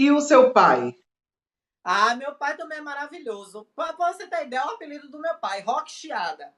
E o seu pai? Ah, meu pai também é maravilhoso. Pra você ter ideia, é o apelido do meu pai, Rock Chiada.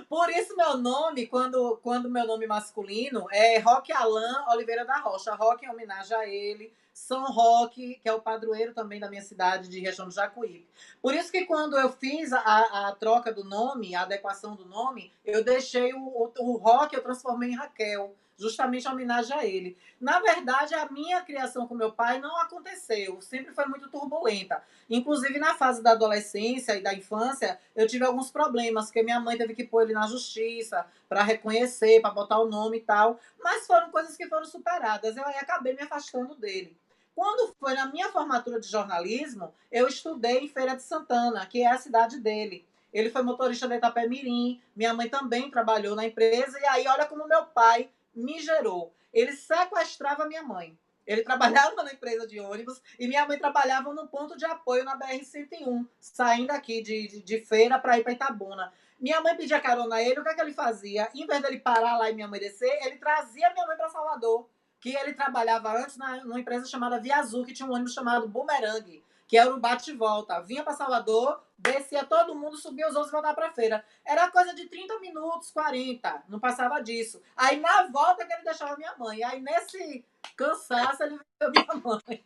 Por isso meu nome, quando meu nome masculino é Roque Alan Oliveira da Rocha. Roque em homenagem a ele. São Roque, que é o padroeiro também da minha cidade de região do Jacuípe. Por isso que quando eu fiz a troca do nome, a adequação do nome, eu deixei o Roque, eu transformei em Raquel, justamente em homenagem a ele. Na verdade, a minha criação com meu pai não aconteceu, sempre foi muito turbulenta. Inclusive, na fase da adolescência e da infância, eu tive alguns problemas, porque minha mãe teve que pôr ele na justiça para reconhecer, para botar o nome e tal. Mas foram coisas que foram superadas. Eu aí acabei me afastando dele. Quando foi na minha formatura de jornalismo, eu estudei em Feira de Santana, que é a cidade dele. Ele foi motorista da Itapemirim, minha mãe também trabalhou na empresa, e aí olha como meu pai me gerou. Ele sequestrava minha mãe. Ele trabalhava na empresa de ônibus e minha mãe trabalhava no ponto de apoio na BR-101, saindo aqui de feira para ir para Itabuna. Minha mãe pedia carona a ele, o que é que ele fazia? Em vez dele parar lá e minha mãe descer, ele trazia minha mãe para Salvador, que ele trabalhava antes numa empresa chamada Via Azul, que tinha um ônibus chamado Boomerang, que era o bate-volta. Vinha para Salvador, descia todo mundo, subia os outros e voltava para feira. Era coisa de 30 minutos, 40, não passava disso. Aí na volta que ele deixava minha mãe. Aí nesse cansaço ele veio minha mãe.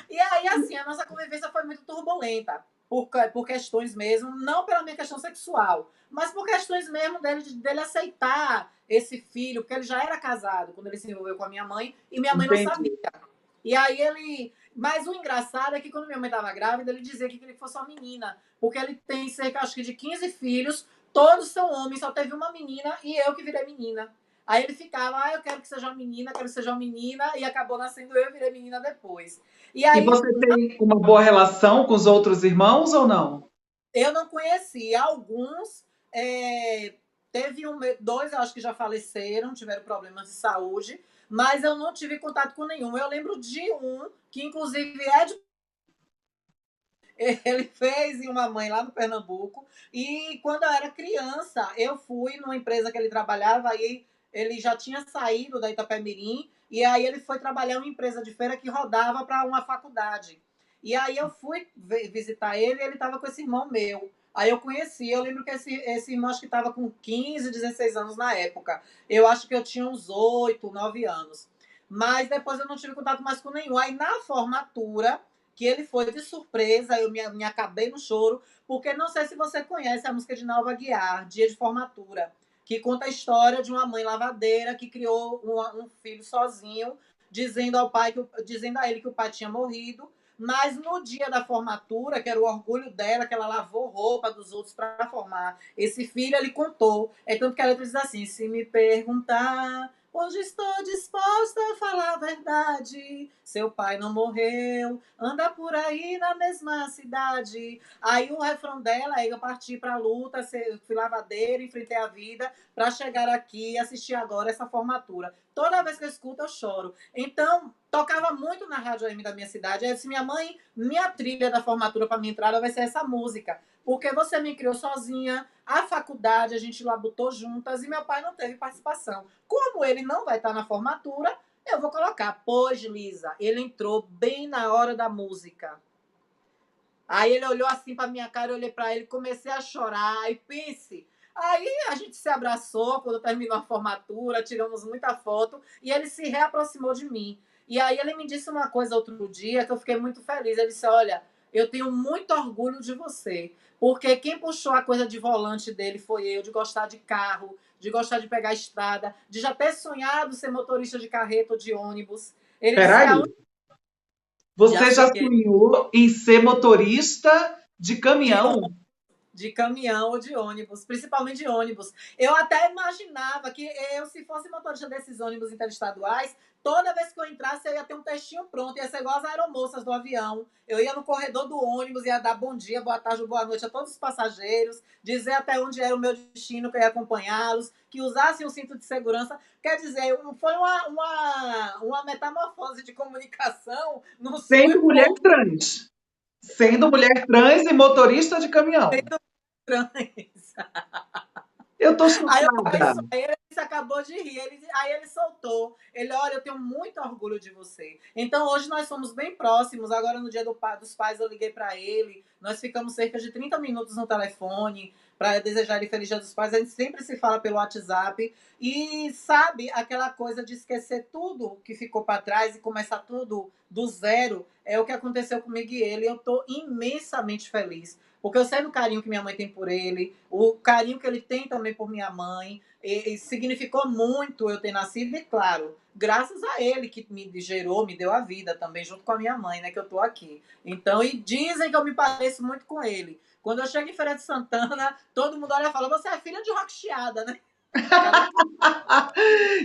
E aí, assim, a nossa convivência foi muito turbulenta. Por questões mesmo, não pela minha questão sexual, mas por questões mesmo dele aceitar esse filho, porque ele já era casado quando ele se envolveu com a minha mãe e minha mãe não sabia. Entendi. E aí ele. Mas o engraçado é que quando minha mãe estava grávida, ele dizia que queria que fosse uma menina, porque ele tem cerca, acho que, de 15 filhos, todos são homens, só teve uma menina e eu que virei menina. Aí ele ficava, eu quero que seja uma menina, quero que seja uma menina, e acabou nascendo eu e virei menina depois. E E aí você tem uma boa relação com os outros irmãos ou não? eu não conheci alguns, teve dois, eu acho que já faleceram, tiveram problemas de saúde, mas eu não tive contato com nenhum. Eu lembro de um, que inclusive é de ele fez em uma mãe lá no Pernambuco. E quando eu era criança, eu fui numa empresa que ele trabalhava, aí ele já tinha saído da Itapemirim, e aí ele foi trabalhar em uma empresa de feira que rodava para uma faculdade. E aí eu fui visitar ele e ele estava com esse irmão meu. Aí eu conheci, eu lembro que esse irmão acho que estava com 15, 16 anos na época. Eu acho que eu tinha uns 8, 9 anos. Mas depois eu não tive contato mais com nenhum. Aí na formatura, que ele foi de surpresa, eu me acabei no choro, porque não sei se você conhece a música de Nalva Guiar, Dia de Formatura, que conta a história de uma mãe lavadeira que criou um filho sozinho, dizendo ao pai dizendo a ele que o pai tinha morrido, mas no dia da formatura, que era o orgulho dela, que ela lavou roupa dos outros para formar esse filho, ele contou. É tanto que a letra diz assim: se me perguntar, hoje estou disposta a falar a verdade. Seu pai não morreu, anda por aí na mesma cidade. Aí o refrão dela é: eu parti pra luta, fui lavadeira, enfrentei a vida para chegar aqui e assistir agora essa formatura. Toda vez que eu escuto, eu choro. Então, tocava muito na rádio AM da minha cidade. Aí, se minha mãe, minha trilha da formatura para minha entrada vai ser essa música. Porque você me criou sozinha, a faculdade a gente labutou juntas e meu pai não teve participação. Como ele não vai estar na formatura, eu vou colocar, pois, Lisa, ele entrou bem na hora da música. Aí ele olhou assim para minha cara, eu olhei para ele, comecei a chorar, e pense. Aí a gente se abraçou quando terminou a formatura, tiramos muita foto, e ele se reaproximou de mim. E aí ele me disse uma coisa outro dia que eu fiquei muito feliz. Ele disse: olha, eu tenho muito orgulho de você, porque quem puxou a coisa de volante dele foi eu, de gostar de carro, de gostar de pegar a estrada, de já ter sonhado ser motorista de carreta ou de ônibus. Ele disse: Peraí, já você já sonhei sonhou em ser motorista de de caminhão? de caminhão ou de ônibus, principalmente de ônibus. Eu até imaginava que eu, se fosse motorista desses ônibus interestaduais, toda vez que eu entrasse, eu ia ter um textinho pronto, ia ser igual as aeromoças do avião. Eu ia no corredor do ônibus, ia dar bom dia, boa tarde, boa noite a todos os passageiros, dizer até onde era o meu destino, que eu ia acompanhá-los, que usassem o cinto de segurança. Quer dizer, foi uma metamorfose de comunicação no sul e Sendo pro mulher outro. trans. Sendo mulher trans e motorista de caminhão. Trans. Eu tô Aí eu falei chocada. isso a ele. acabou de rir. Aí ele soltou. Ele, olha, eu tenho muito orgulho de você. Então, hoje nós somos bem próximos. Agora, no dia dos pais, eu liguei para ele. Nós ficamos cerca de 30 minutos no telefone para desejar ele feliz dia dos pais. A gente sempre se fala pelo WhatsApp. E sabe aquela coisa de esquecer tudo que ficou para trás e começar tudo do zero? É o que aconteceu comigo e ele. Eu estou imensamente feliz. Porque eu sei do carinho que minha mãe tem por ele, o carinho que ele tem também por minha mãe. E significou muito eu ter nascido, e claro, graças a ele que me gerou, me deu a vida também, junto com a minha mãe, né, que eu tô aqui. Então, e dizem que eu me pareço muito com ele. Quando eu chego em Feira de Santana, todo mundo olha e fala, você é filha de rock chiada, né? Cada...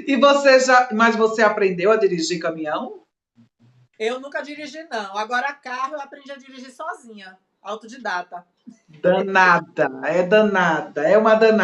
E você já, mas você aprendeu a dirigir caminhão? Eu nunca dirigi, não. Agora, carro eu aprendi a dirigir sozinha, autodidata. Danada, é danada, é uma danada.